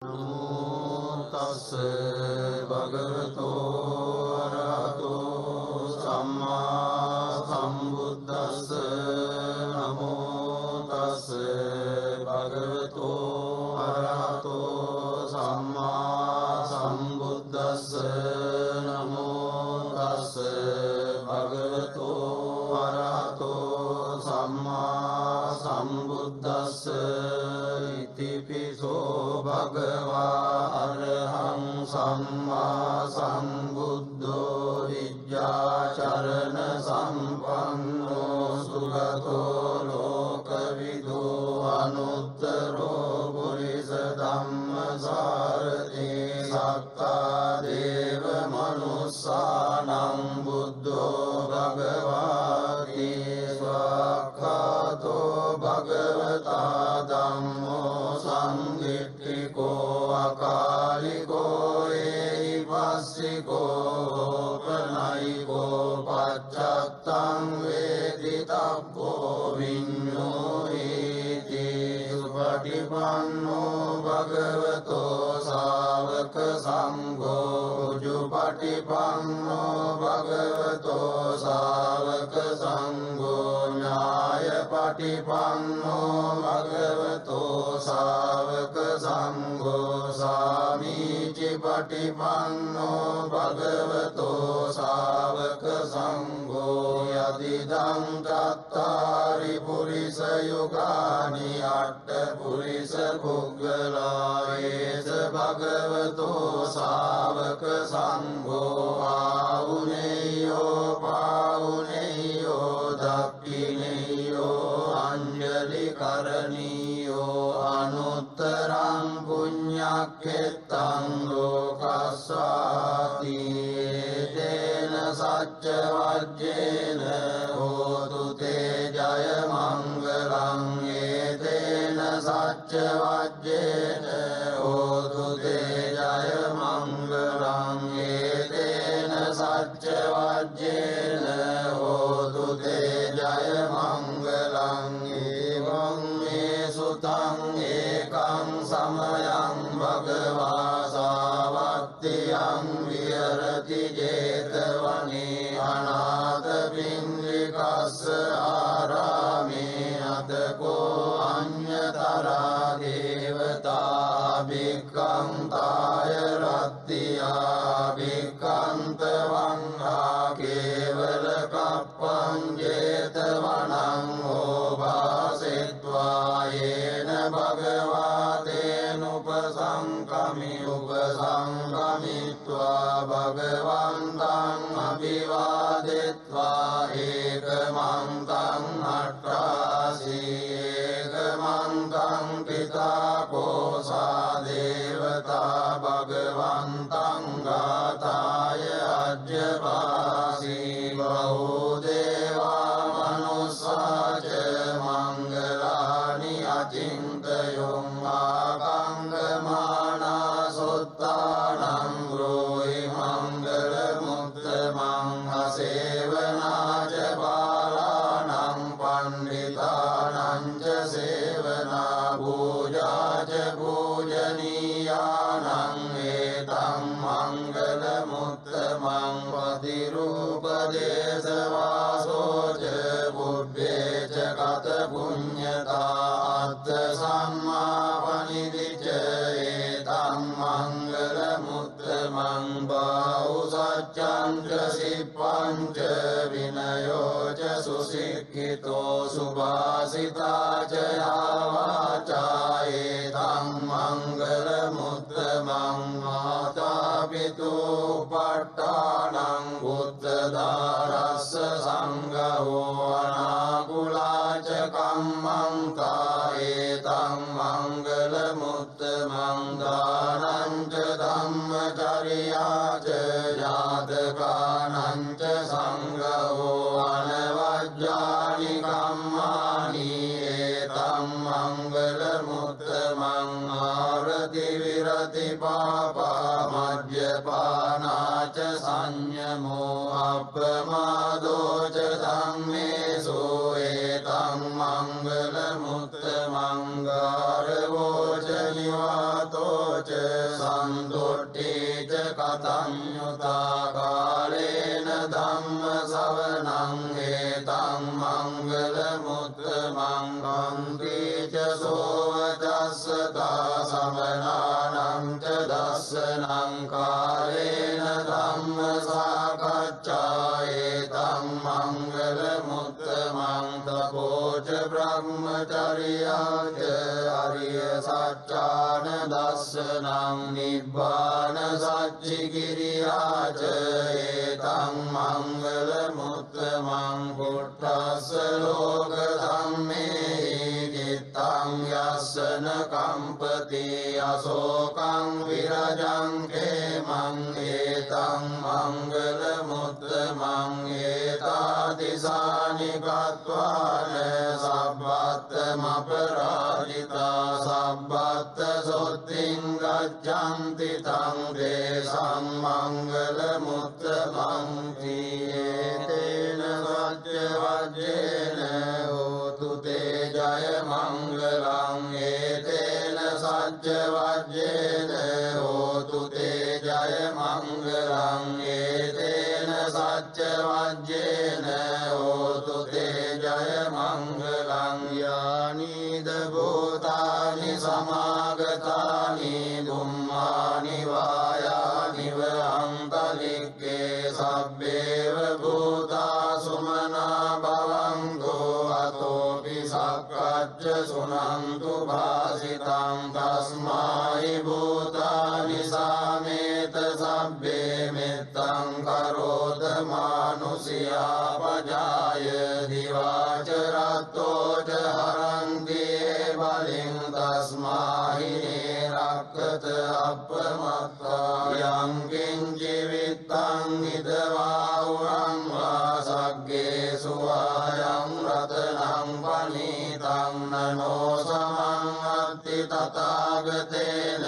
නමෝ තස්ස භගවතෝ අරහතෝ සම්මා සම්බුද්දස්ස නමෝ තස්ස භගවතෝ අරහතෝ සම්මා සම්බුද්දස්ස නමෝ තස්ස භගවතෝ අරහතෝ සම්මා සම්බුද්දස්ස ඉතිපිසෝ භගවා අරහං සම්මා සම්බුද්ධෝ විජ්ජාචරණ සම්පන්නෝ සුගතෝ ලෝකවිදෝ අනුත්තරෝ පුරිස ධම්මසාරති සක්කා දේව මනුස්සානං බුද්ධෝ භගවාති ස්වාක්ඛාතෝ භගවතා ධම්මෝ සංඝිට්ඨිකෝ අකාලිකෝ ඒහිපස්සිකෝ ප්‍රණයිකෝ පච්චත්තං වේදිතබ්බෝ විඤ්ඤෝයිති සුපටිපන්නෝ භගවතෝ ශාවක සංඝෝ උජුපටිපන්නෝ භගවතෝ ශාවක සංඝෝ ඥායපටිපන්නෝ භගවතෝ ශාවක සංඝෝ සාමීචි පටිපන්නෝ භගවතෝ ශාවක සංඝෝ යදිදං චත්තාරි පුරිස යුගානි අට්ඨ පුරිස පුග්ගලායේස භගවතෝ ශාවක සංඝෝ ආවුනේයෝ පාවුනේයෝ දක්ඛිනේයෝ අංජලි කරණීයෝ අනුත්තරං පුඤ්ඤක්ඛෙත්තං ලෝකස්සාති තේන සච්ච වජ්ජේන හෝතු තේ ජය මංගලං ඒතේන සච්ච වජ්ජේන හෝතු තේ ජය මංගලං ඒතේන සච්ච වජ්ජේන හෝතු තේ ජය මංගලං එවං මේ සුතං ඒකං සමයං භගවා සාවත්තියං විහෙරති 제තවනේ අනාථ පින්ඩිකස්ස ආරාමේ අතකෝ අඤ්ඤතරා දේවතා භික්ඛන්තාය රත්තියා භික්ඛන්ත වංහා කේවල කප්පං 제තවනං ඕභාසෙත්වා යේන භගවාතේන උපසංගමිත්වා භගවන්තං අභිවාදෙත්වා ඒකමන්තං අට්ඨාසී ඒකමන්තං පිතා කෝසා දේවතා භගවන්තං ගාතාය අජ්ජපාසී බහූ දේවා මනුස්සාච මංගලානි අචින්තයොං ආකංගමානා සොත්තානං ග්‍රෝහි මංගල මුත්තමං අසේවනාච බාලානං පණ්ඩිතානං ච සේවනා පූජාච පූජනීයානං ඒතං මංගල මුත්තමං පතිරූපදේශ වාසෝච බුද්ධේ ච කත පුඤ්ඤතා අත්ථ සම්මාපනිදිච ඒතං මංගල මුත්තමං බාහු සච්ඡං සිප්පංච විනයෝ ච සුසික්ඛිතෝ සුභාසිතා ච යාවාචා ඒතං මංගල මුත්තමං මාතා පිතෝ පට්ඨානං බුද්ධ දාරස්ස සංඝෝ අනාකුලාච කම්මං කායේතං මංගල මුත්තමං දානං ච ධම්මචර්යා ච ජාතකානං ච සංඝෝ අනවජ්ජානි කම්මානි ඒතං මංගල මුත්තමං ආරති විරති පාපා මජ්ජපානා ච සංයමෝ අප්පමාදෝ ච ධම්මේසු ඒතං මංගල මුත්තමං ගාරවෝ ච නිවාතෝ ච සන්තුට්ඨි ච කතඤ්ඤුතා කාලේන ධම්ම ශ්‍රවණං ඒතං මංගල මුත්තමං කන්ති ච සෝවචස්සතා සමනානං ච දස්සනං කාලේන ධම්ම සාකච්ඡා ඒතං මංගල මුත්තමං තපෝච බ්‍රහ්මචර්යාච අරිය සත්‍යාන දස්සනං නිබ්බාන සච්චිකිරියාච ඒතං මංගල මුත්තමං පුට්ඨස්ස ලෝක ධම්මේ චිත්තං යස්සන කම්පති අශෝකං විරජං කේමං ඒතං මංගල මුත්තමං ඒතාදිසානි කତ୍වාන සබ්බත්තමපරාජිතා සබ්බත්ත සොත්තිං ගච්ඡන්ති තං දේශං මංගල මුත්තමං තේන සච්ච වජ්ජේන හෝතු තේ ජය මංගලං ඒතේන සච්ච වජ්ජේන හෝතු තේ ජය මංගලං ඒතේන සච්ච වජ්ජේන හෝතු තේ ජය මංගලං යානිද භූතානි සමාගතානි බුම්මානි වායානි වහන්තලික්කේ සබ්බේව භූතා සුමනා භවන්තු අතෝපි සක්කච්ඡ සුනන්තු භාසිතං තස්මායි භූතානි සාමේත සබ්බේ මෙත්තං කරෝත මානුසියා පජාය දිවාච රත්තෝ ච හරන්ති බලින් තස්මාහි නේරක්කත අප්පමත්තා යං කිංචි විත්තං හිතවා උරං වා සග්ගේ සුවායං රතනං පනීතං නනෝ සමං අත්ති තථාගතේන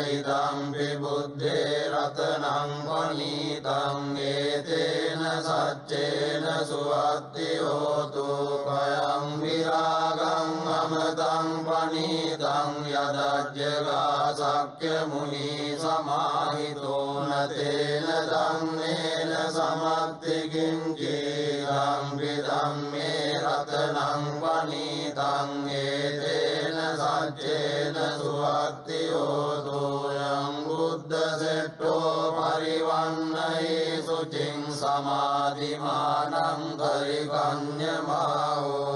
ඉදම්පි බුද්ධේ රතනං පනීතං ඒතේන සච්චේන සුවත්ති හෝතු කයං විරාගං අමතං පනීතං යදජ්ජගා සක්්‍ය මුනි සමාහිතෝ නතේන ධම්මේන සමත්ති කිංචි ධම්පි ධම්මේ රතනං පනීතං ඒතේන සච්චේන සුවත්ති හෝතු යං බුද්ධ සෙට්ඨෝ පරිවන්නයි සුචින් සමාධිමානං පරිකඤ්ඤමාවෝ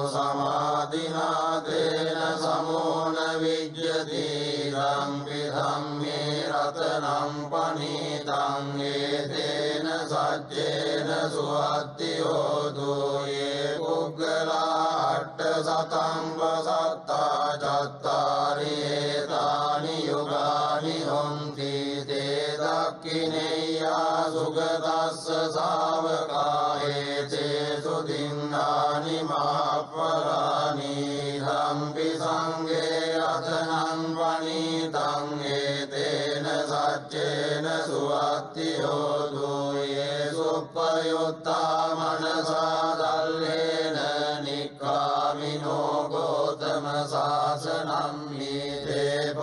සමාධිනාතේන සමෝන විජ්ජති ධම්පි ධම්මේ රතනං පනීතං ඒතේන සච්චේන සුවත්ති හෝතු යේ පුග්ගලා අට්ඨ සතං වසත්තා චත්තාරි ඒතානි යුගානි හොන්ති තේ දක්ඛිනේයා සුගතස්ස ශාවකා ඒතේ සුදින්නානි මාප්පරානි ධම්පි සංඝේ රතනං පනීතං ඒතේන සච්චේන සුවත්ති හෝතු යේ සුප්පයුත්තා මනසා දල්ලේන නික්ඛාමිනෝ ගෝතම සාසනං නීතේ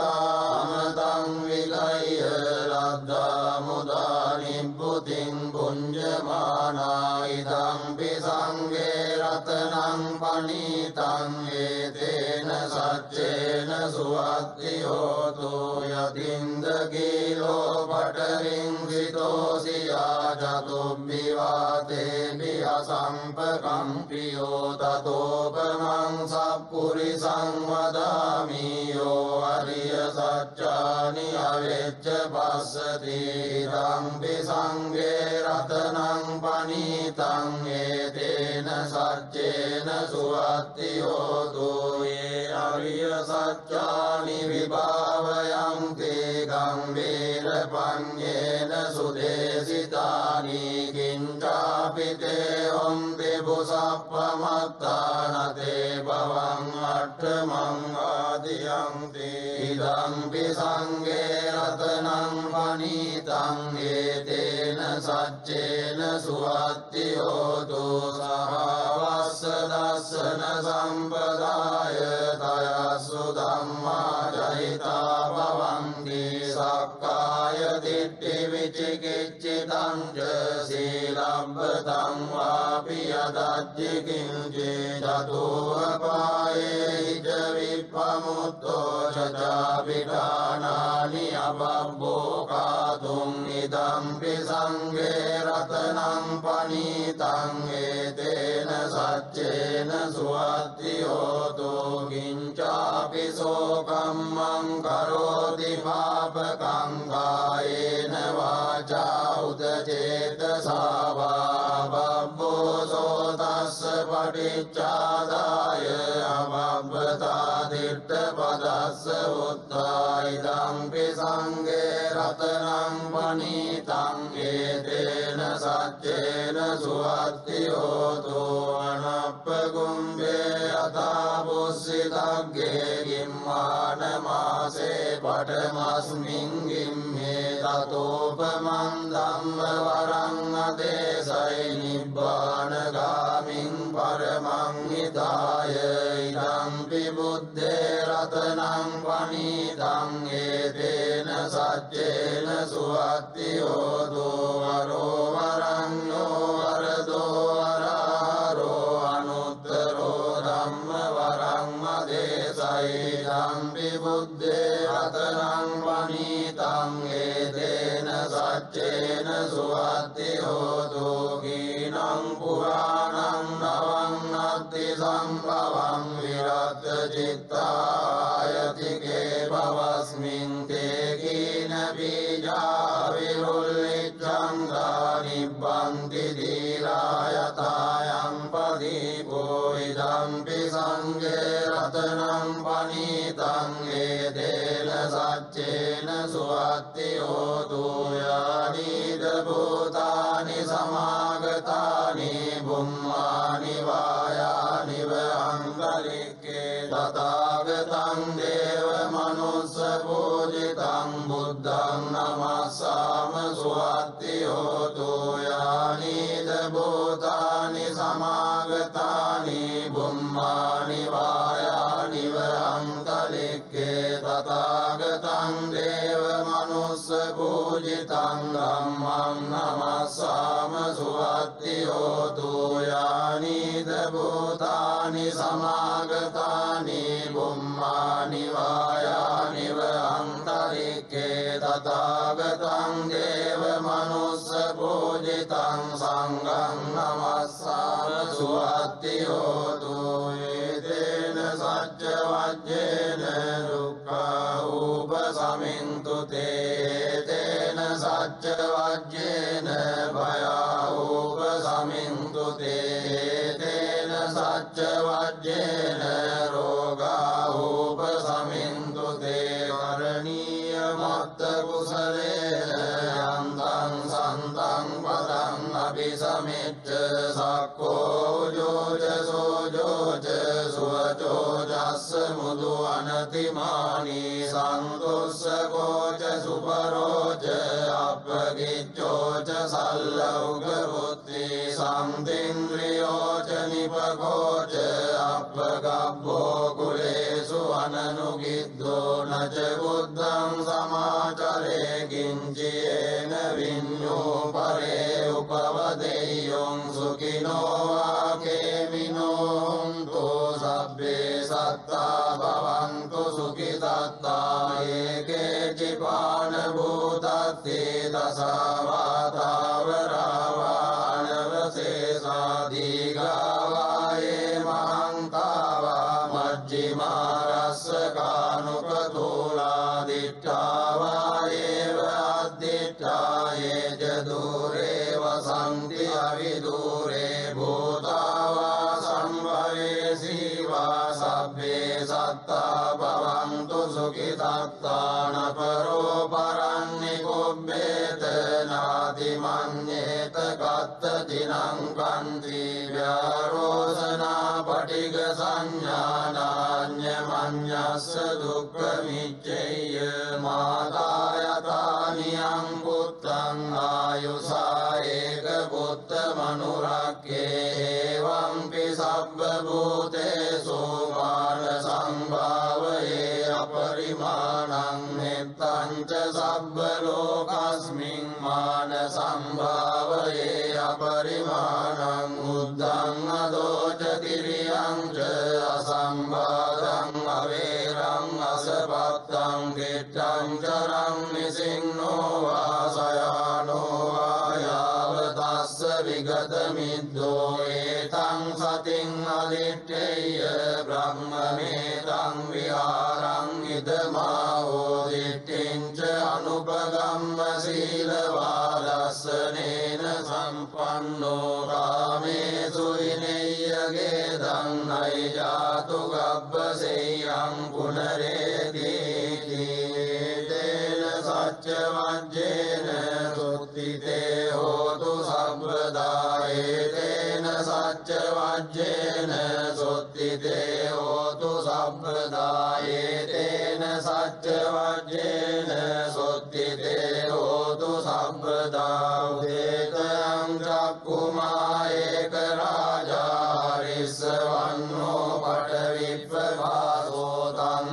පත්තිපත්තාමතං විලය්‍ය ලද්දා මුදා නිබ්බුතින් පුඤ්ජමානා ඉදම්පි සංඝේ රතනං පනීතං ඒතේන සච්චේන සුවත්ති හෝතු යතින්ද කීලෝ පඨවින් සිතෝසියා චතුබ්බි වාතේපි අසම්පකම්පියෝ තතෝපමං සප්පුරිසං වදාමි යෝ අරිය සත්‍යානි අවෙච්ච පස්සති ධම්පි සංඝේ රතනං පනීතං ඒතේන සච්චේන සුවත්ති හෝතු යේ අරිය සත්‍යානි විභාවයන්ති ගම්බීර පඤ්ඤේන සුදේසිතානි කිංචාපිතේ හොන්ති බුසප්පමත්තානතේ භවං අට්ඨමං ආදියන්ති ඉදම්පි සංඝේ රතනං පනීතං ඒතේන සච්චේන සුවත්ති හෝතු සහවස්ස දස්සන සම්පදාය තයස්සු ධම්මා ජහිතා භවං සක්කාය දිට්ඨි විචිකිච්ඡිතං ච සීලබ්බතං වාපි යදච්චි කිංචේ චතෝ පායේ ච විප්පමුත්තෝ චාපිඨානානි අබබ්බෝ කාතුං ඉදම්පි සංඝේ රතනං පනීතං ඒතේන සච්චේන සුවත්තියෝතු කිංචාපි සෝකම්මං කරෝති පාපකං කායේන වාචා උදචේතසා වා බබ්බෝ සෝතස්ස පටිච්චාදාය අබබ්බතා දිට්ඨ පදස්ස උත්තා ඉදම්පි සංඝේ රතනං පනීතං ඒතේන සච්චේන සුවත්තියෝතු අනප්පගුම්බේ යථා බුස්සිතග්ගේ ගිම්මාන මාසේ පඨමස්මින් ගිම්මේ තතෝපමං ධම්ම වරං අදේසයි නිබ්බාන ගාමින් පරමං හිතාය ඉදම්පි බුද්ධේ රතනං පනීතං ඒතේන සච්චේන සුවත්තියෝතු වරෝ වරඤ්ඤෝ වරදෝ වරාරෝ අනුත්තරෝ ධම්ම වරං අදේසයි ධම්පි බුද්ධේ රතනං පනීතං ඒතේන සච්චේන සුවත්තියෝතු කීනං පුරාණං නවං නත්ති සම්භවං විරත් චිත්තායතිකේ භවස්මින් තේ කීන බීජා විරුල්ලිච්ඡං නිබ්බන්ති දීලායතායං පදීපෝ ඉදම්පි සංඝේ රතනං පනීතං ඒතේන සච්චේන සුවත්තියෝතු යානිද භූතානි සමාගතානි බුම්මානි වායානි වංගලික්කේ තථාගතං දේව මනුස්ස පූජිතං බුද්ධං නමස්සාම සුවත්තියෝතු යානිද භූතානි සමාගතානි බුම්මානි වායානි වංගලික්කේ තථාගතං දේව මනුස්ස පූජිතං ධම්මං නමස්සාම සුවත්තියෝතු යානිද භූතානි සමාගතානි බුම්මානි වායානි වංගලික්කේ තථාගතං දේව මනුස්ස පූජිතං සංඝං නමස්සාම සුවත්තියෝතු ඒතේන සච්ච වජ්ජේන දුක්ඛා උපසමින්තු තේතේන සච්ච වජ්ජේන භයා උපසමින්තු තේතේන සච්ච වජ්ජේන රෝගා උපසමින්තු තේ කරණීය මත්ත කුසලේන යන්තං සන්තං පදං අபிසමිච්ඡ සක්කෝ ජෝජ සෝජෝජ සුවචෝ ජස්ස මුදු අනතිමානි සන්තුස්සකෝච සුපරෝච අපගිච්ඡෝච සල්ලෞගරුත්ති සම්තින්ද්‍රියෝච නිපකෝච අපගබ්බෝ කුලේසු අනනුගිද්දෝ නච බුද්ධං සමාචරේ කිංචේන විඤ්ඤෝ පරේ උපවදෙය්‍යං සුඛිනෝ වාකේමිනෝ හුන්තෝ සබ්බේ සත්තා භවන්තු සුඛිතත්තා ඒකේ චිපාන භූතත්තේ දසවාතාවරාවාණවසේසාදීගාවායේ මහන්තාවා මජ්ජිමාරස්සකානුකතෝලා දිට්ඨාවායේව අද්දිට්ඨායේ ජදූරේ වසන්ති අවිදූරේ භූතාවා සම්භවේ සීවා සබ්බේ සත්තා භවන්තු සුඛිතත්තාන පරෝ පරන්නි කුබ්බේත නාති මඤ්ඤේත කත්ත දිනං කන්ති ව්‍යාරෝසනා පටිග සංඥානාඤ්ඤ මඤ්ඤස්ස දුක්ඛ මිච්ඡේය මාතා යතානියං පුත්තං ආයුසා ඒක පුත්ත මනුරක්ඛේ එවං සබ්බ භූතේසු මාන සංභාවයේ අපරිමාණං මෙත්තා च सब्बलोकस्मिन् मान संभावये अपरिमाणं बुद्धं अदोच तिर्यं च असंबाधं अवेरं असपत्तं कीटं चरं निसिन्नो वा शयानो वा यावतस्य विगतमिद्धो एतं सतिं अदित्यय ब्रह्ममेतं विहारं इदमावोदिष्टिं च अनुपगम्य शीलवादस्सनेन सम्पन्नो कामेषु विनय्यगेदं नैजातु गब्बसेयं पुनरेतीति तेन सत्यवज्रेण सुत्थिते होतु सर्वदा एतेन सत्यवज्रेण सुत्थिते होतु सर्वदा एतेन सत्यवज्रेण सुत्थिते होतु सर्वदा उदेतं चक्कुमायेक राजा हरिस्वन्नो पटविप्रभासो तं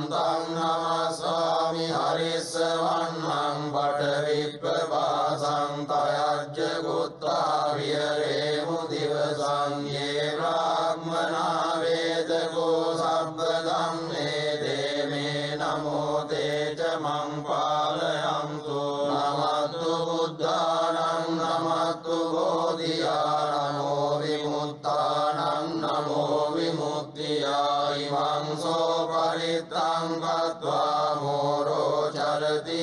नमस्वामि हरिस्वन्नं पटविप्रभासं तयज्ञ गुत्ता विहरेमु दिवसं ये ब्राह्मणा वेदको शब्दं एते मे नमो ते च मं पालयन्तु नमस्तु बुद्धानं नमस्तु बोधियानमो विमुक्तानं नमो विमुक्त्याय इमं सोपरितं गत्वा मोरो चरति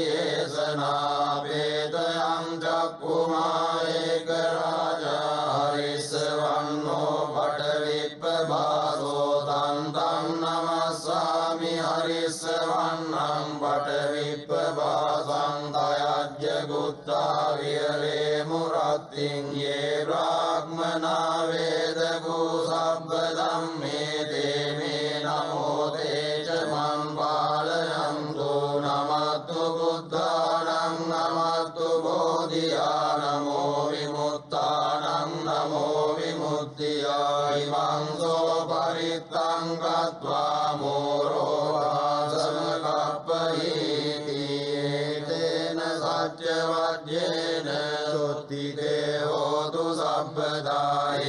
येषनापेतयं चक्कुमायेक राजा हरिस्वन्नो पटविप्रभासो तं नमस्वामि हरिस्वन्नं पटविप्रभासं तयज्ञ गुत्ता विहरेमु रात्रिं ये ब्राह्मणा वेदको शब्दं एते मे नमो ते च मं पालयन्तु नमस्तु बुद्धानं नमस्तु बोधियानमो विमुक्तानं नमो विमुक्त्याय इमं सोपरितं गत्वा मोरो वासमकप्पयीति तेन सत्यवज्रेण सुत्थिते होतु सर्वदा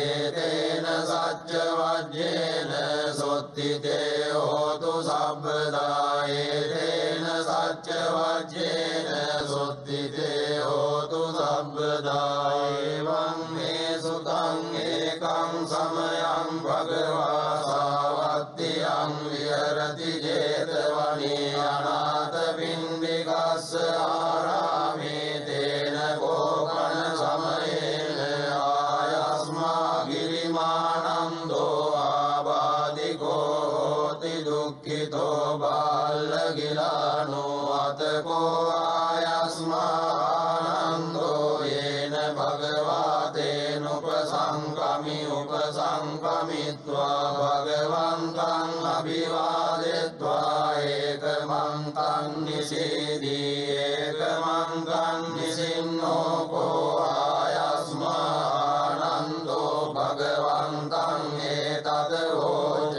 एतेन सत्यवज्रेण सुत्थिते होतु सर्वदा एतेन सत्यवज्रेण सुत्थिते होतु सर्वदा एवं मे सुतं एकं समयं भगवा सावत्त्यं विहरति जेतवने अनाथपिण्डिकस्य आरामे तेन गोपनसमयेन आयास्मागिरिमानन्दो आबाधिको होति दुःखितो बालगिलानो अतको आयास्मानन्दो येन उपसङ्गमित्वा भगवन्तं अभिवादित्वा एकमन्तं निषेधि एकमन्तं निषिन्नो को आयास्मानन्दो भगवन्तं एतद् वोच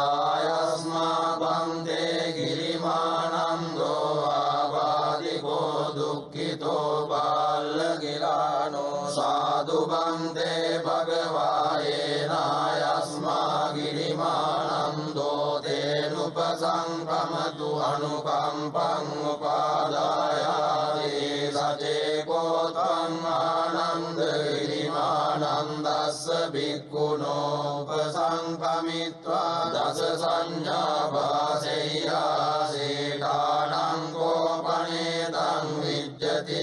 आयास्माकं ते गिरिमानन्दो आबाधिको दुःखितो बालगिलानो साधु वन्दे भगवायेनायस्मागिरिमानन्दो तेनुपसङ्गमतु अनुकम्पम् उपादायादि सचेको त्वम् आनन्दगिरिमानन्दस्य भिक्खुनोपसङ्गमित्वा दश संज्ञाभासैयासेठानं कोपनेतं विद्यति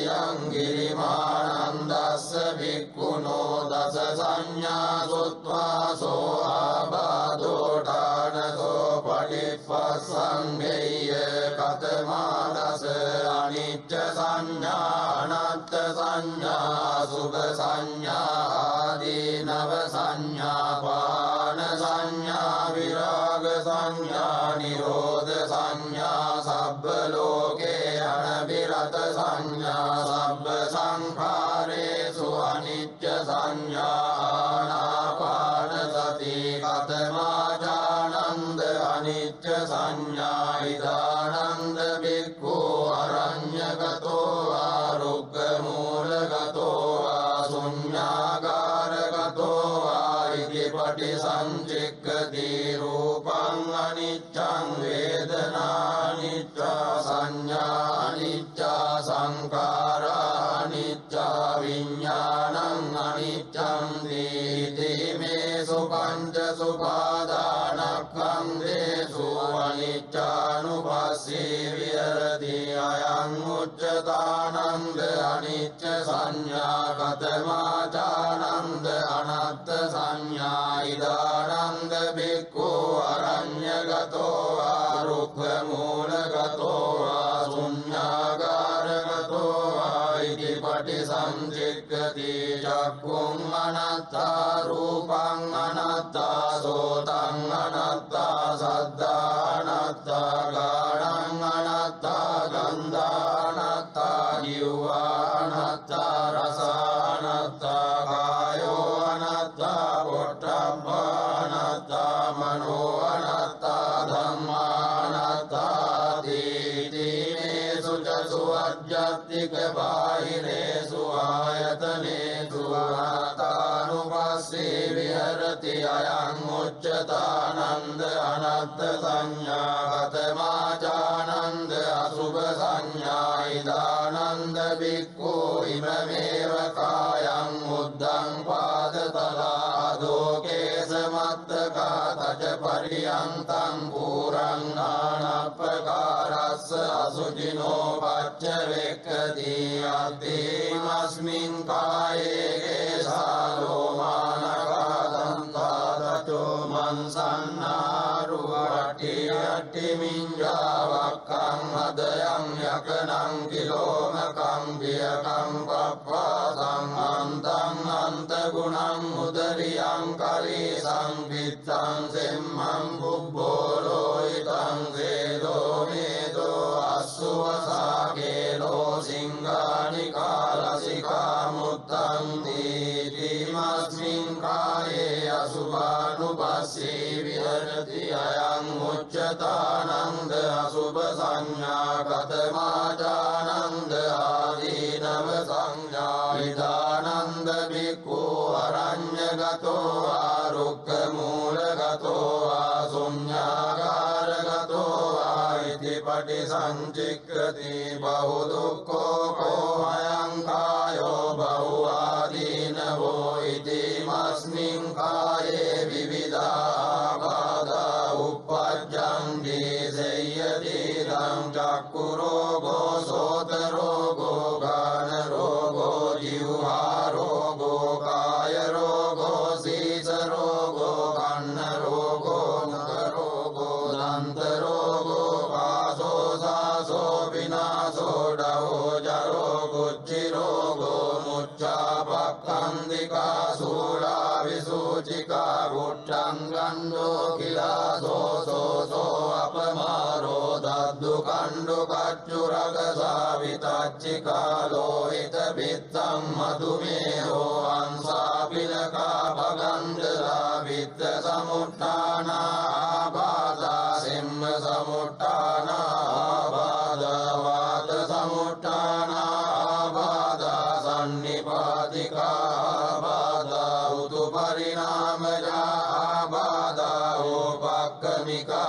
गिरिमानन्दस्य भिक्खुनो दश संज्ञा श्रुत्वा सो आबाधोठानसो पठिपसङ्गेय कथमादश अनित्य संज्ञा अनत्त संज्ञा शुभ संज्ञा आदिनव संज्ञा पान संज्ञा विराग संज्ञा निरोध संज्ञा सब्बलोके अनविरत संज्ञा सब्ब संखारेषु अनित्य संज्ञा आनापानसति कथमाचानन्द अनित्य संज्ञा इदानन्द भिक्खु अरण्य अनिच्चा संखारा अनिच्चा विज्ञानं अनिच्चं दीति मेषु पञ्चसु पादानस्कन्धेषु अनिच्चानुपस्सी विहरति अयं उच्यतानन्द अनिच्च संज्ञा कथमाचानन्द अनत्त संज्ञा इदानन्द भिक्खु अरण्यगतो वा रुक्खमूलगतो वा शून्यागारगतो वा इति पटिसंचिक्खति चक्षुं अनत्ता रूपं अनत्ता सोतं अनत्ता सद्दा अनत्ता गानं अनत्ता गन्धा अनत्ता जिह्वा अनत्ता रस अनत्ता कायो अनत्ता पोट्टब्बा अनत्ता मनो अनत्ता धम्मा अनत्ता दीतिमेषु च सुवर्जत्तिक बाहिरेषु आयतनेषु अनत्तानुपस्सी विहरति अयं उच्यतानन्द अनत्त संज्ञा कथमाचानन्द अशुभ संज्ञा इदानन्द भिक्खु इममेव कायं बुद्धं पादतलादो केशमस्तकात् पर्यन्तं पुरं नानाप्रकारस्य असुचिनो पच्चवेक्खति अद्येमस्मिन् काये केशा लोमानकादन्तादचो मंसन्नारुवट्टिमिञ्जावक्कं हृदयं यकनं किलोमकं वियकं पप्पासं अन्तं अन्तगुणं उदरियं कलिसं वित्तं सिंहं बुब्बोलोहितं सेदो मेदो अश्वसाकेलो सिंहानि कालसिकामुत्तं दीतिमस्मिन् काये अशुभानुपस्सी विहरति अयं उच्यतानन्द अशुभ संज्ञा कथमाचानन्द आदीनव संज्ञा इदानन्द भिक्खु अरण्यगतो वा रुक्खमूलगतो वा शून्यागारगतो वा इति पटिसंचिक्खति बहुदुःखो को अयं कायो बहुआदीनवो इतीमस्मिन् काये विविधा बाधा उपपद्यन्ते संयतीदं चक्षुरोगो श्रोत्ररोगो गानरोगो जिह्वारोगो कायरोगो शीर्षरोगो कण्ठरोगो मुखरोगो दन्तरोगो काशो शासो विनाशो डवोजरोगो चिरोगो मुच्चापक्कन्दिका शूला विसूचिका गुट्टङ्गण्डो किलासो शोषो अपमारो दद्दुकण्डुकच्चुरगसावितच्चिका लोहितभित्तं मधुमेहो हंसापिलका भगन्धरा वित्तसमुत्थाना आबाधा सिंहसमुत्थाना आबाधा वातसमुत्थाना आबाधा सन्निपातिका आबाधा ऋतुपरिणामजा आबाधा उपक्रमिका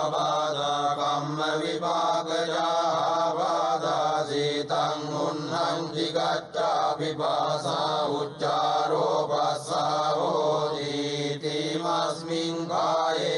आबाधा कम्मविभागजा आबाधा शीतं उन्नं जिगच्चा पिपासा उच्चारोपस्सावो दीतिमस्मिन् काये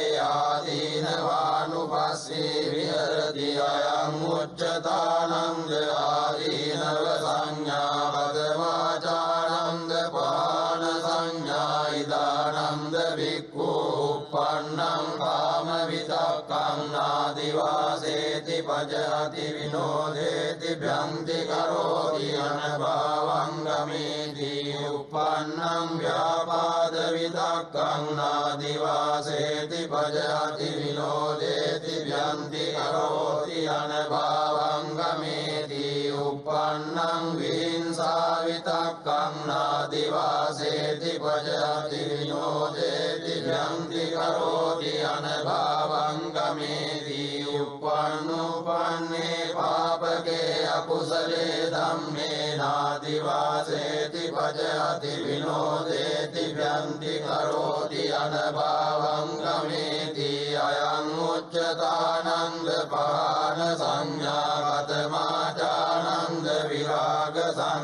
आदीनवानुपस्सी विहरति अयं उच्यतानन्द आदीनव संज्ञा पदमाचानन्द पान संज्ञा इदानन्द भिक्खु उपन्नं कामवितक्कं नादिवासेति भजति विनोदेति भ्यन्ति करोति अनभावं गमेति उपन्नं व्यापादवितक्कं नादिवासेति भजति विनोदेति भ्यन्ति करोति अनभावं गमेति उपन्नं विहिंसावितक्कं नादिवासेति भजति विनोदेति भ्यन्ति करोति अनभावं गमेति उपन्नुपन्ने पापके अकुशले धम्मे नादिवासेति भजति विनोदेति भ्यन्ति करोति अनभावं गमेति अयं उच्यतानन्द पान संज्ञा कथम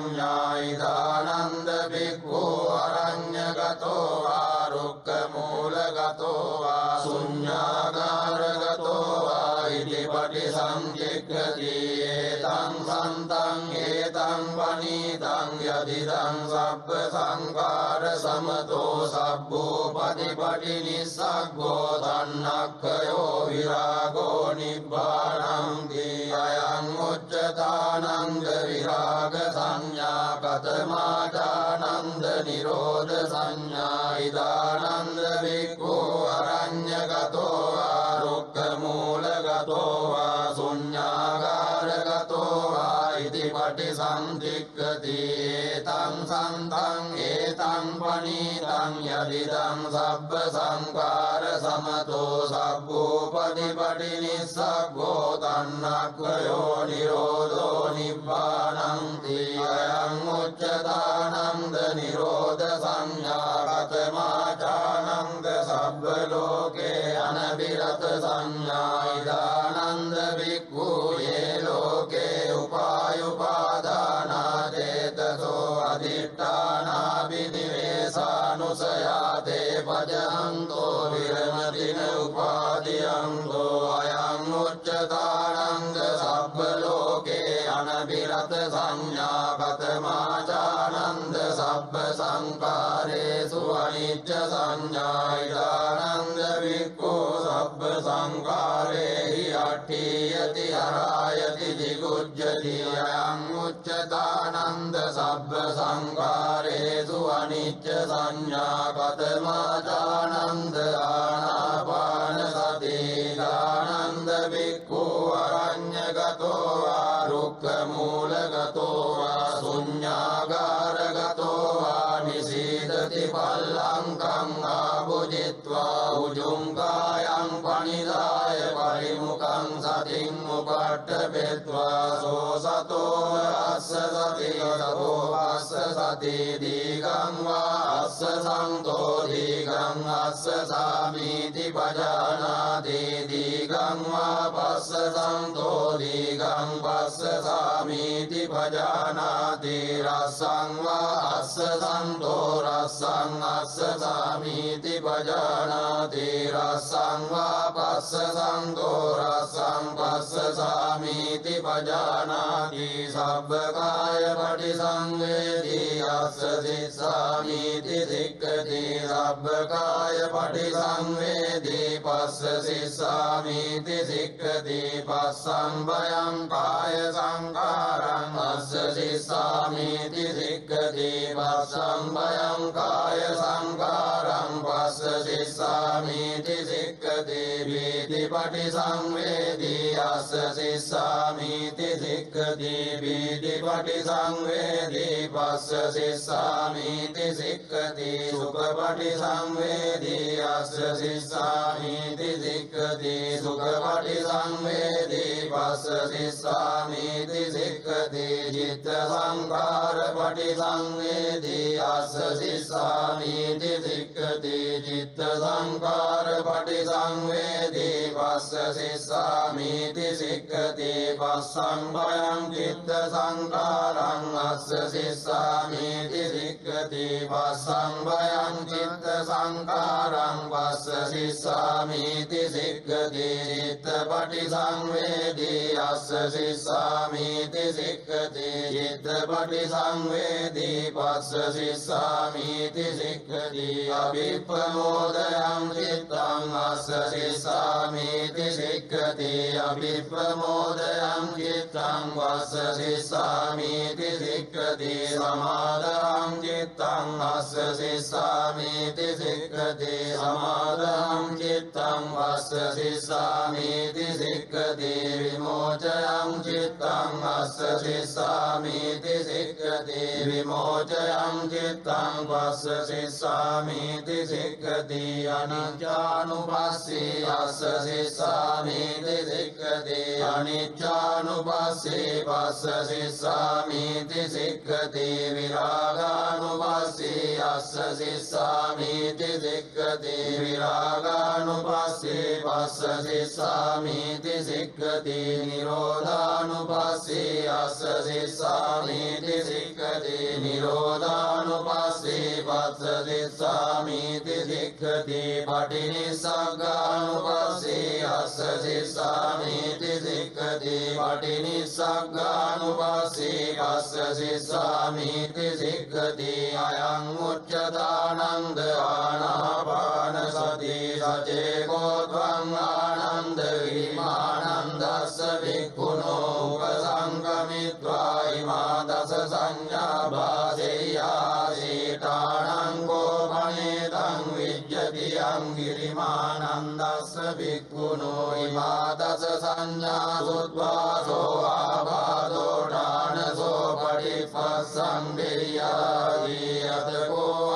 සංඥායිදානන්ද බික්ඛු අරඤ්ඤගතෝ වා රුක්ඛමූලගතෝ වා ශුඤ්ඤාගාරගතෝ වා ඉති පටිසංචික්ඛති ඒතං සන්තං ඒතං වනීතං යදිදං සබ්බ සංඛාර සමතෝ සබ්බෝ පටිපටි නිස්සග්ගෝ තන්නක්ඛයෝ විරාගෝ නිබ්බාණං දී අයං උච්චතානන්ද විරාග සංඥා කතමාචානන්ද නිරෝධ සංඥා ඉදානන්ද බික්ඛු අරඤ්ඤගතෝ වා රුක්ඛමූලගතෝ වා ශුඤ්ඤාගාරගතෝ වා ඉති පටිසංචික්ඛති ඒතං සන්තං ඒතං පනීතං යදිදං සබ්බ සංඛාර සමතෝ සබ්බෝ පටිපටි නිස්සග්ගෝ තන්නක්ඛයෝ නිරෝධෝ නිබ්බාණං දී අයං උච්චතානන්ද නිරෝධ සංඥා කතමාචානන්ද සබ්බ ලෝකේ අනබිරත සංඥා ඉදානන්ද බික්ඛු යේ ලෝකේ උපායුපාදානා චේතසෝ අදිඨානා විනිවේසානුසයාතේ පජහන්තෝ විරමතින උපාදියන්තෝ අයං උච්චතානන්ද සබ්බ ලෝකේ අනබිරත සංඥා කතමාචානන්ද සබ්බ සංඛාරේසු අනිච්ච සංඥා ඉදානන්ද බික්ඛු සබ්බ සංඛාරේහි අට්ඨියති අරායති ජිගුජ්ජති අයං උච්චතානන්ද සබ්බ සංඛාරේසු අනිච්ච සංඥා කතමාචානන්ද ආනාපාන සති දානන්ද බික්ඛු අරඤ්ඤගතෝ වා රුක්ඛමූලගතෝ වා ශුඤ්ඤාගාරගතෝ වා නිසීදති පල්ලංකං ආභුජිත්වා උජුං කායං පනිදාය පරිමුඛං සතින් උපට්ඨපෙත්වා සෝ සතෝ අස්ස සති සතෝ අස්ස සති දීගං වා අස්ස සන්තෝ දීගං අස්ස සාමීති පජානාති දීගං වා පස්ස සන්තෝ දීගං පස්ස සාමීති පජානාති රස්සං වා අස්ස සන්තෝ රස්සං අස්ස සාමීති පජානාති රස්සං වා පස්ස සන්තෝ රස්සං පස්ස සාමීති පජානාති සබ්බකාය පටිසංවේදී අස්ස සිස්සාමීති සික්ඛති සබ්බකාය පටිසංවේදී පස්ස සිස්සාමීති සික්ඛති පස්සං භයං කාය සංඛාරං අස්ස සිස්සාමීති සික්ඛති පස්සං භයං කාය සංඛාරං පස්ස සිස්සාමීති සික්ඛති වේති පටිසංවේදී අස්ස සිස්සාමීති සික්ඛති වේති පටිසංවේදී පස්ස සිස්සාමීති සික්ඛති සුඛ පටිසංවේදී අස්ස සිස්සාමීති සික්ඛති සුඛ පටිසංවේදී පස්ස සිස්සාමීති සික්ඛති චිත්ත සංඛාර පටිසංවේදී අස්ස සිස්සාමීති සික්ඛති චිත්ත සංඛාර පටිසංවේදී පස්ස සිස්සාමීති සික්ඛති පස්සං භයං චිත්ත සංඛාරං අස්ස සිස්සාමීති සික්ඛති පස්සං භයං චිත්ත සංඛාරං පස්ස සිස්සාමීති සික්ඛති චිත්ත පටිසංවේදී අස්ස සිස්සාමීති සික්ඛති චිත්ත පටිසංවේදී පස්ස සිස්සාමීති සික්ඛති අභිප්‍රමෝදයං චිත්තං අස්ස සිස්සාමීති සික්ඛති අභිප්‍රමෝදයං චිත්තං වස්ස සිස්සාමීති සික්ඛති සමාදං චිත්තං අස්ස සිස්සාමීති සික්ඛති සමාදං චිත්තං වස්ස සිස්සාමීති සික්ඛති විමෝචයං චිත්තං අස්ස සිස්සාමීති සික්ඛති විමෝචයං චිත්තං වස්ස සිස්සාමීති සික්ඛති අනිච්චානුපස්සී අස්ස සිස්සාමීති සික්ඛති අනිච්චානුපස්සී පස්ස සිස්සාමීති සික්ඛති විරාගානුපස්සී අස්ස සිස්සාමීති සික්ඛති විරාගානුපස්සී පස්ස සිස්සාමීති සික්ඛති නිරෝධානුපස්සී අස්ස සිස්සාමීති සික්ඛති නිරෝධානුපස්සී පස්ස සිස්සාමීති සික්ඛති පටිනිස්සග්ගානුපස්සී අස්ස සිස්සාමීති සික්ඛති පටිනිස්සග්ගානුපස්සී පස්ස සිස්සාමීති සික්ඛති අයං උච්චතානන්ද ආනාපාන සති සචේකෝ ත්වං ආනන්ද විමානන්දස්ස වික්ඛුනෝ උපසංගමිත්වා ඉමා දස සංඥා භාසෙය්‍යාසීතානං ගෝපනේතං විජ්ජති යං ගිරිමානන්දස්ස වික්ඛුනෝ ඉමා දස සංඥා සුත්වාසෝ ආබාධෝ ඨානසෝ පටිපස්සං දෙය්‍යාදි අතකෝ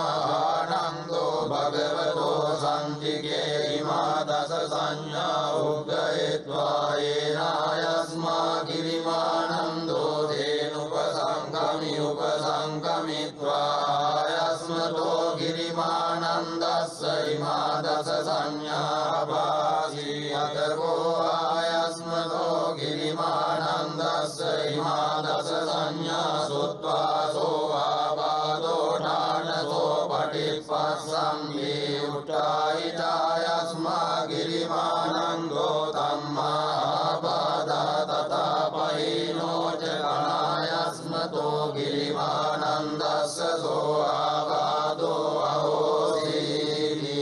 ආයස්මානන්දෝ භගවතෝ සම්තිකේ ඉමා දස සංඥා උග්ගයත්වා ඒනායස්මා ගිරිමානන්දෝ තේනුපසංගමි උපසංගමිත්වා ආයස්මතෝ ගිරිමානන්දස්ස ඉමා දස සංඥා භාසී අතකෝ ආයස්මතෝ ගිරිමානන්දස්ස ඉමා දස සංඥා සුත්වාසෝ ආබාධෝ ඨානසෝ පටිපස්සං උට්ඨායිතායස්මා ගිරිමානන්දෝ තම්මා ආබාධා තථාපයිනෝ ච ගණායස්මතෝ ගිරිමානන්දස්ස සෝ ආබාධෝ අහෝසීති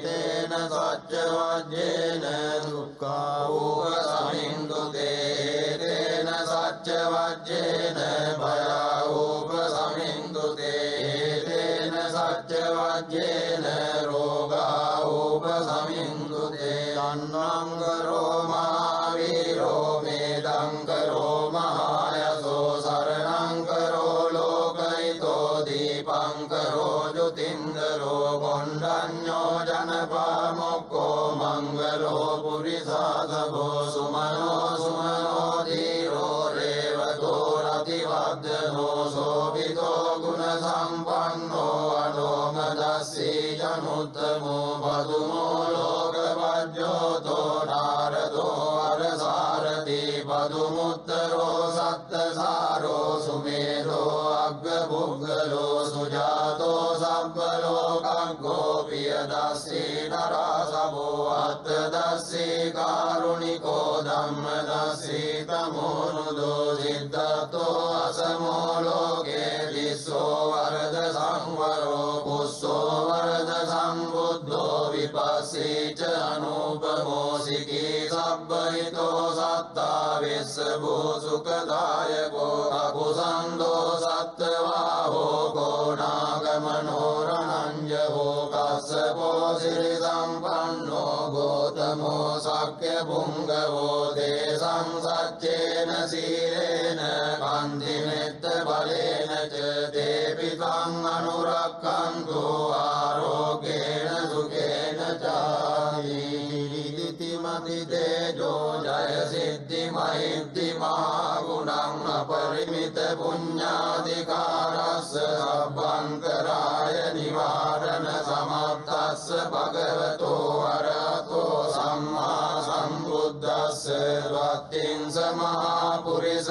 තේන සච්ච වජ්ජේන දුක්ඛා උපසමින්දුතේ තේන සච්ච වජ්ජේන භයා උපසමින්දුතේ තේන සච්ච වජ්ජේන රෝගා උපසමින්දුතේ තන්නං කරෝ මහාවීරෝ මේදං කරෝ මහායසෝ සරණං කරෝ ලෝකයිතෝ දීපං කරෝ ජුතින්දරෝ කොණ්ඩඤ්ඤෝ ජනපාමොක්ඛෝ මංගලෝ පුරිසාසභෝ සුමනෝ සුමනෝ ධීරෝ රේවතෝ රතිවද්දනෝ සෝභිතෝ ගුණ සම්පන්නෝ අනෝමදස්සී ජනුත්තමෝ පදුමෝ ලෝකවජ්ජෝතෝ නාරදෝ අරසාරති පදුමුත්තරෝ සත්තසාරෝ සුමේධෝ අග්ගපුග්ගලෝ සුජාතෝ සබ්බලෝකග්ගෝ පියදස්සී නරසභෝ අත්තදස්සී කාරුණිකෝ ධම්මදස්සී තමෝනුදෝ සිද්ධාතෝ අසමෝ ලෝකේ දිස්සෝ වරද සංවරෝ කුස්සෝ වරද සම්බුද්ධෝ විපස්සී ච අනුපමෝ සිකී සබ්බහිතෝ සත්තා විස්සභෝ සුඛදායකෝ අකුසන්தோ සත්තවාහෝ කෝණාගමනෝ රණංජහෝ කස්සපෝ සිරි සම්පන්නෝ ගෝතමෝ සක්්‍ය පුංගවෝ දේසං සච්චේන සීලේන කන්ති මෙත්ත බලේන ච දේපිතං අනුරක්ඛන්තු ආරෝගේන සුඛේන චාහිරිති මති තේජෝ ජය සිද්ධි මහිද්ධි මහා ගුණං අපරිමිත පුඤ්ඤාධිකාරස්ස සබ්බන්තරාය නිවාරණ සමත්තස්ස භගවතෝ අරහතෝ සම්මා සම්බුද්දස්ස වත්තිං සමහා පුරිස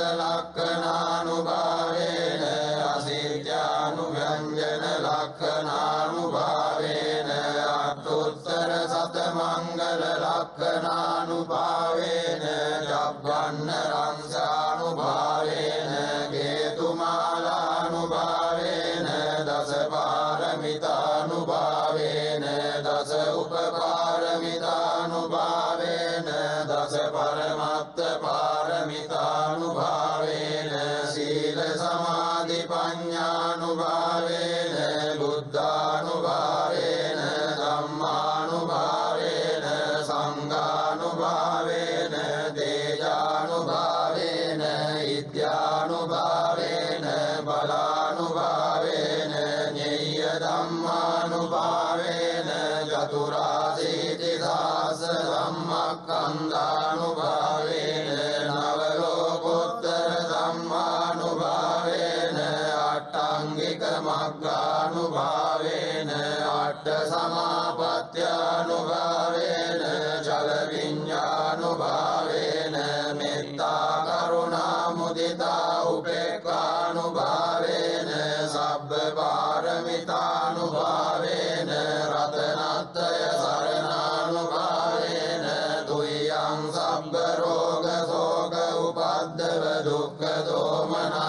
ලක්ඛනානුභාවේන අසිද්ධානුව්‍යංජන ලක්ඛනානුභාවේන අට්ඨුත්තර සතමංගල ලක්ඛනානුභාවේන ජබ්බන්න රංසානුභාවේන ගේතුමාලානුභාවේන දස පාරමිතානුභාවේන දස උපපාරමිතානුභාවේන දස පරමත්ත පාරමිතානුභාවේන සීල සමාධි පඤ්ඤානුභාවේන බුද්ධානුභාවේන ධම්මානුභාවේන සංඝානුභාවේන තේජානුභාවේන ඉත්‍යානුභාවේන බලානුභාවේන ඤෙය්‍ය ධම්මානුභාවේන චතුරාසීති සාස ධම්මස්කන්ධානුභාවේන නවලෝකෝත්තර ධම්මානුභාවේන අට්ඨංගික මග්ගානුභාවේන අට්ඨ සමාපත්ත්‍යානුභාවේන චල විඤ්ඤානුභාවේන මෙත්තා කරුණා मुदिता उपेक्खानुभावेन सब्ब पारमितानुभावेन रत्नत्रय शरणानुभावेन तुय्यं सब्ब रोग शोक उपद्रव दुःख दोमनस्सुपायासा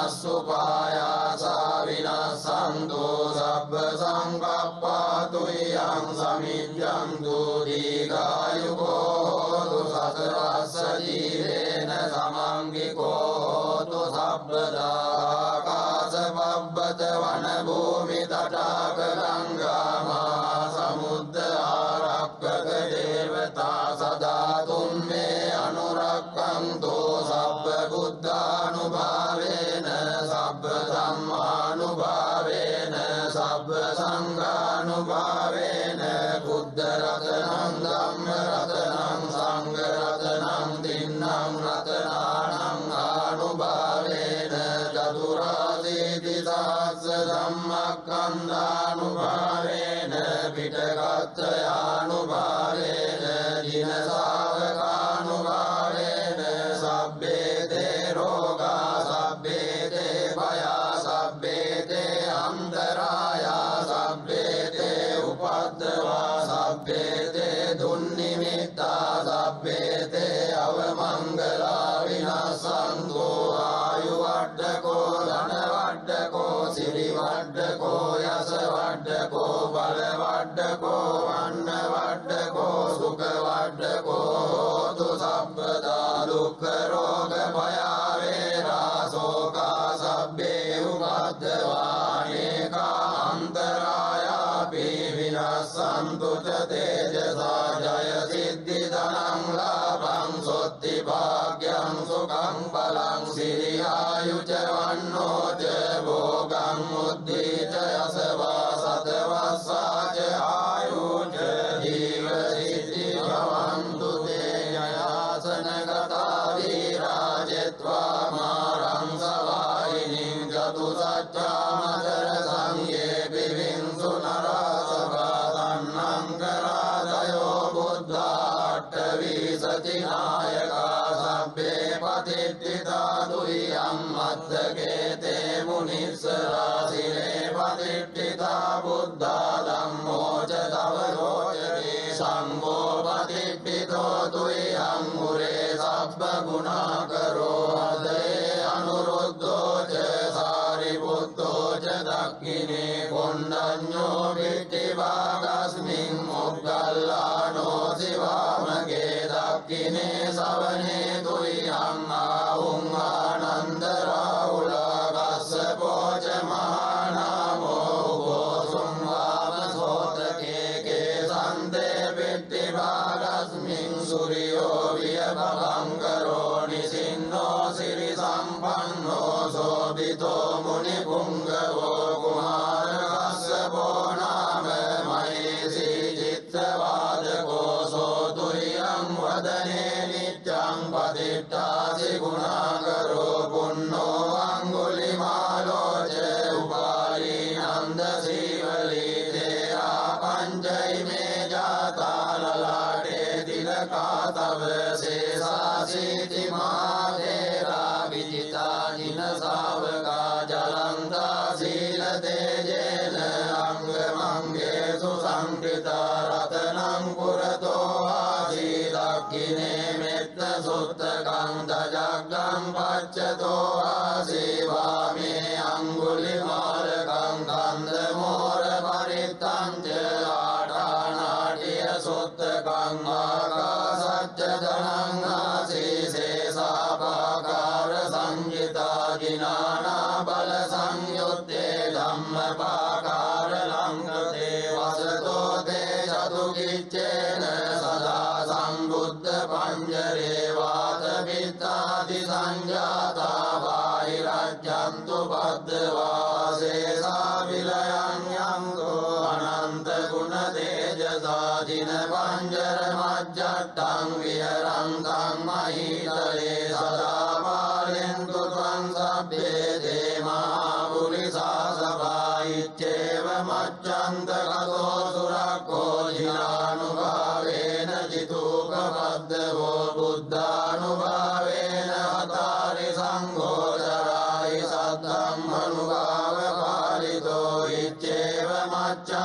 विनश्यन्तु सब्ब संकप्पा तुय्यं समिज्जन्तु दीर्घायुको होतु शतवत्स जीवेन समङ्गिको होतु सब्बदा आकाशपब्बत वनभूमि तटाक गङ्गा महासमुद्र आरक्षक देवता सदा तुमे अनुरक्षन्तु सब्ब बुद्धानुभावेन सब्ब धम्मानुभावेन सब्ब संघानुभावेन बुद्ध रत्नं धम्म रत्नं संघ रत्नं तिन्नं रत्नानां अनुभावेन चतुराशीति सहस्र धम्मस्कन्धानुभावेन पिटकत्रयानुभावेन जिनसावकानुभावेन सब्बे ते रोगा सब्बे ते भया सब्बे ते अन्तराया सब्बे ते उपद्रवा सब्बे ते दुर्निमित्ता सब्बे ते अवमङ्गला विनश्यन्तु आयुवड्डको धनवड्डको सिरिवड्डको यशवड्डको बलवड्डको अन्नवड्डको सुखवड्डको होतु सब्बदा दुःखरोग भयावेरा शोका सब्बे उपद्रवानेका अन्तरायापि विनश्यन्तु च तेजसा जय सिद्धिधनं लाभं सोत्तिभाग्यं सुखं बलं सिरियायु च वन्नो च भोगं बुद्धि च यशवा सतवस्सा च आयु च जीवसिद्धि भवन्तु ते जयासनगता वीरा जित्वा मारं सवाहिनीं चतुसच्चामदरसंये विविंशु नरासवादन्नं करादयो बुद्धाट्टविंशति नायका सब्बे पतिष्ठिता तुय्यं मद्दके ते मुनिस्सराशिरे पतिष्ठिता बुद्धा धम्मो च तव रोचते संघो पतिष्ठितो तुय्यं मुरे सब्बगुणाकरो हृदये अनुरुद्धो च सारिपुत्रो च दक्षिणे कोण्डन्यो विट्टिभागस्मिन् मोग्गल्लानो शिवामगे दक्षिणे सवने तुय्यं आहुं आनन्दराहुला कश्यपो च महानामो गोसुं वामसोतके केशन्ते विट्टिभागस्मिन् सूर्यो वियभवं करोणि सिन्नो सिरिसम्पन्नो शोभितो मुनिपुङ्गवो कुमारकश्यपो नाम महेशी चित्रवादको सोतुर्यं वदने नित्यं पतिष्ठासि गुणाकरो पुन्नो अङ्गुलिमालो च उपाली नन्दशीवली तेरा पञ्चैमे जाता ललाटे तिलका तव शेषाशीति महातेरा विजिता जिनसावका जलन्ता शीलतेजेन अङ्गमङ्गेषु संकृता रत्नं पुरतो आसीदक्षिणे मित्रसुत्तकं दजग्गं पच्यतो आसी वामे अङ्गुलिमालकं कन्दमूलपरितं च आठानाट्यसुत्तकं आकाशच्च धनं आसी शेषापाकारसंहिता जिनानाबलसंयुक्ते धम्मपाकारलङ्घते वसतो ते चतुर्गिच्चेन सदा सम्बुद्धपञ्जरे वातपित्तादिसञ्जाता बाहिरज्जन्तु भद्रवासेसा विलयन्यन्तो अनन्तगुणतेजसा जिनपञ्जरमज्जट्टं विहरन्तं महीतले सदा पालयन्तु त्वं सभ्ये ते महापुरुषा सभा इत्येवमज्जन्तगतो सुरको जिनानुभावेन जितूपबद्धवो बुद्धानुभावेन हतारि संघो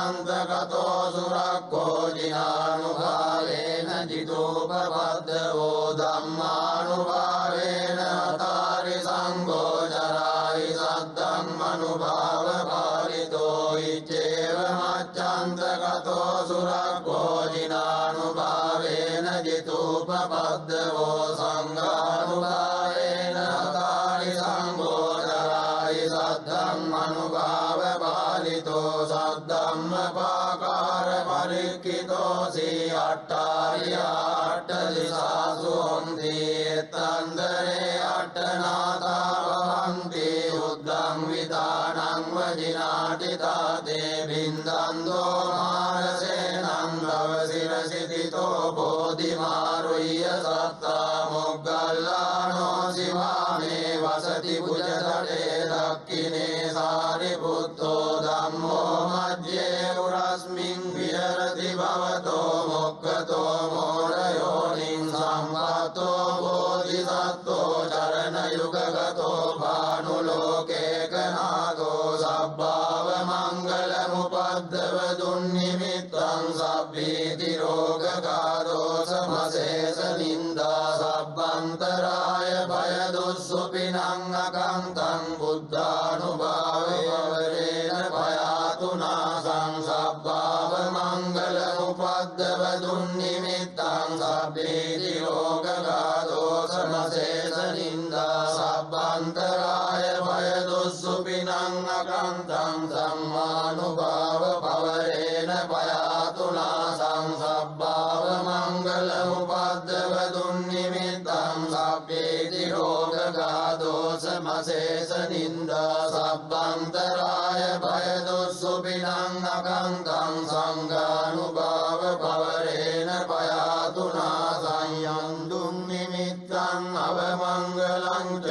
මච්ඡන්තකතෝ සුරක්ඛෝ ජිනානුභාවේන ජිතෝපපද්දවෝ ධම්මානුභාවේන අතාරි සංඝෝ ජරායි සද්ධම්මනුභාව පාරිතෝ ඉච්ඡේව මච්ඡන්තකතෝ සුරක්ඛෝ ජිනානුභාවේන ජිතෝපපද්දවෝ සංඝානුභාවේන අතාරි සංඝෝ ජරායි සද්ධම්මනුභාව පාරිතෝ සද්ධම්මපාකාර පරික්ඛිතෝ සී අට්ඨාරියාට දිසාසු හොන්ති එත්තන්දරේ අට්ඨනාතා වහන්ති උද්දං විදානං වජිනාටි තාතේ බින්දන්දෝ මාරසේනං දවසිරසිතිතෝ බෝධිමාරුය්‍ය සත්තා මොග්ගල්ලානෝ සිවාමේ වසති පුජතටේ දක්ඛිනේ සාරිපුත්තෝ ධම්මෝ මජ්ජේ උරස්මින් විහෙරති භවතෝ මොක්ඛතෝ මෝරයෝනින් සම්පතෝ බෝධිසත්වෝ චරණ යුගගතෝ භානුලෝකේකනාදෝ සබ්බාව මංගල මුපද්දව දුන්නිමිත්තං සබ්බීති රෝගකාරෝ සමසේස නින්දා සබ්බන්තරාය භය දුස්සුපිනං අකන්තං බුද්ධානුභාවේන භයාතුනාසං සබ්බාව මංගල උපද්දව දුන්නිමිත්තං සබ්බීති රෝගකාරෝ සමසේස නින්දා සබ්බන්තරාය භය දුස්සුපිනං අකන්තං සම්මානුභාව පවරේන භයාතුනාසං සබ්බාව මංගල උපද්දව දුන්නිමිත්තං සබ්බීති රෝගකාරෝ සමසේස නින්දා සබ්බන්තරාය භය දුස්සුපිනං අකන්තං සංඝානුභාව පවරේන භයාතුනාසං යන්දුම් නිමිත්තං අවමංගලං ච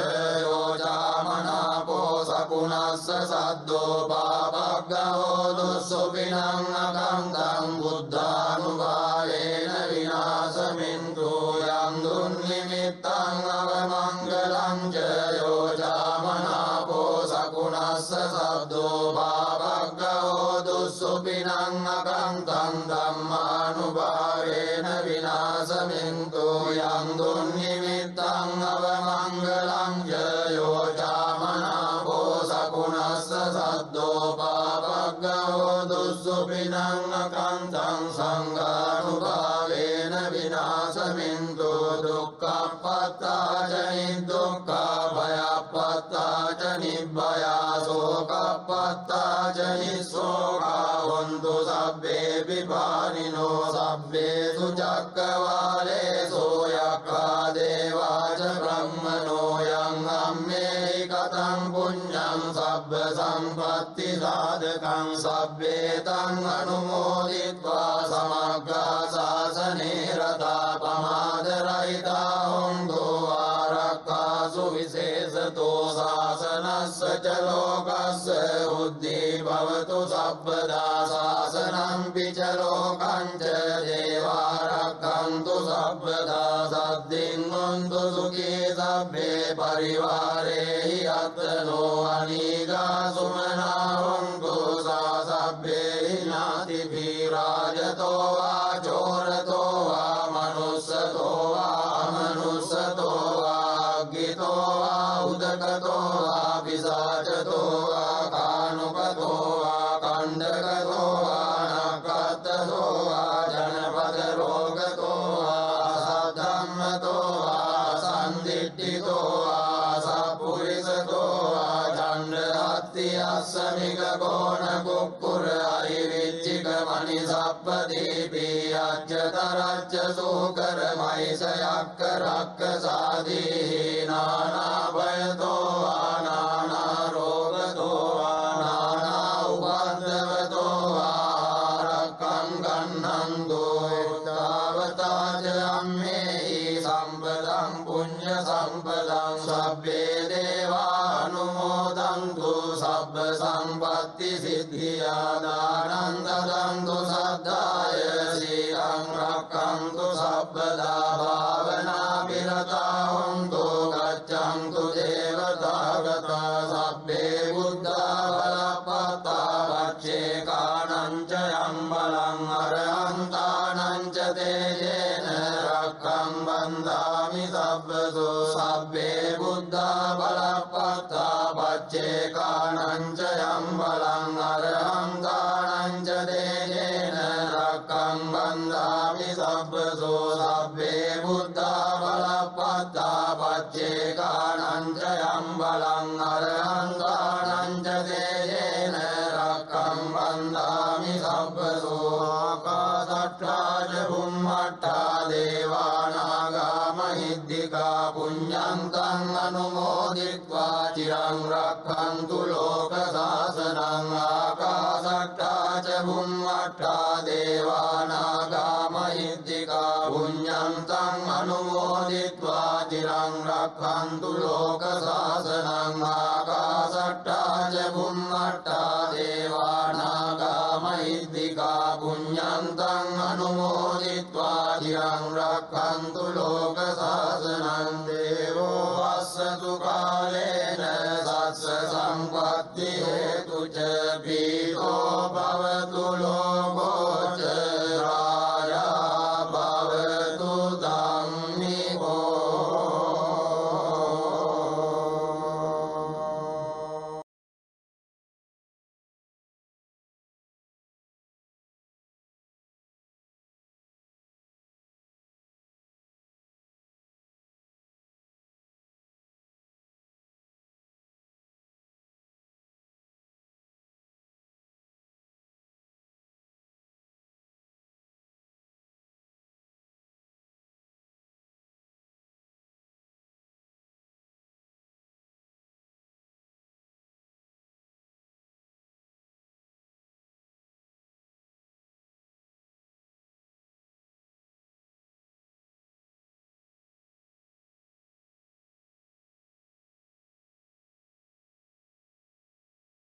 යෝචාමනාපෝ සකුණස්ස සද්දෝ පාපග්ගහෝ දුස්සුපිනං අකන්තං බුද්ධානුභාවේන විනාශමින්තු යන්දුම් නිමිත්තං අවමංගලං ච යෝචාමනාපෝ සකුණස්ස සද්දෝ පාපග්ගහෝ දුස්සුපිනං අකන්තං ධම්මානුභාවේන විනාශමින්තු යන්දුම් නිමිත්තං අවමංගලං ච යෝචාමනාපෝ සකුණස්ස සද්දෝ පාපග්ගහෝ දුස්සුපිනං අකන්තං සංඝානුභාවේන විනාශමින්තු දුක්ඛප්පත්තාච නිදුක්ඛා භයප්පත්තාච නිබ්බයා සෝකප්පත්තාච නිස්සෝකා හොන්තු සබ්බේ විපානිනෝ සබ්බේසු චක්කවාලේසු යක්ඛා දේවාච බ්‍රහ්මනෝ යං අම්මේ කතං පුඤ්ඤං සබ්බ සම්පත්ති සාධකං සබ්බේතං අනුමෝදිत्वा සමග්ගා ශාසනේ රතා පමාද රහිතා හොන්තු ආරක්ඛාසු විශේෂතෝ ශාසනස්ස ච ලෝකස්ස උද්ධි භවතු සබ්බදා ශාසනං පිච ලෝකං ච දේවාරක්ඛන්තු සබ්බදා සද්දින් හොන්තු සුඛී සබ්බේ පරිවාරේහි අත්තනෝ අනීගා සුමනා හොන්තු සබ්බේ ඥාතිභී රාජතෝ වා චෝරතෝ වා මනුස්සතෝ වා අමනුස්සතෝ වා අග්ගිතෝ වා උදකතෝ වා පිසාචතෝ වා කානුකතෝ වා කණ්ඩකතෝ වා නක්ඛත්තතෝ වා ජනපද රෝගතෝ වා සද්ධම්මතෝ වා සම්දිට්ඨිතෝ වා සප්පුරිසතෝ වා චණ්ඩහත්ති අස්සමික කෝණ කුක්කුර අරිවිච්චික මණි සප්පදීපී අච්චතරච්ච සූකර මයිස යක්ක රක්ක සාදී නානා භයතෝ වා නානා රෝගතෝ වා නානා උපද්දවතෝ වා රක්ඛං ගන්නන්තෝ තාවතාච අම්මේහි සම්පදං පුඤ්ඤ සම්පදං සබ්බේ දේවානුමෝදන්තු සබ්බ සම්පත්ති සිද්ධියා දානං දදන්තු සද්ධාය සීලං රක්ඛන්තු සබ්බදා භාවනා විරතා හොන්තු ගච්ඡන්තු දේවතාගතා සබ්බේ බුද්ධා බලප්පතා පච්චේ කාණං ච चिरं अरहंतानं च तेजेन रक्षं बन्धामि सब्बसो आकाशट्टा च भुम्मट्टा देवानागा महिद्दिका पुण्यन्तं अनुमोदित्वा चिरं रक्षन्तु लोकशासनं आकाशट्टा च भुम्मट्टा देवानागा महिद्दिका पुण्यन्तं अनुमोदित्वा चिरं रक्षन्तु लोकशासनं आकाशट्टा च भुम्मट्टा देवानागा महिद्दिका पुण्यन्तं अनुमोदित्वा चिरं रक्षन्तु लोकशासनं देवो वස්සतु कालेन सस्य सम्पत्ति हेतु च भीतो भवतु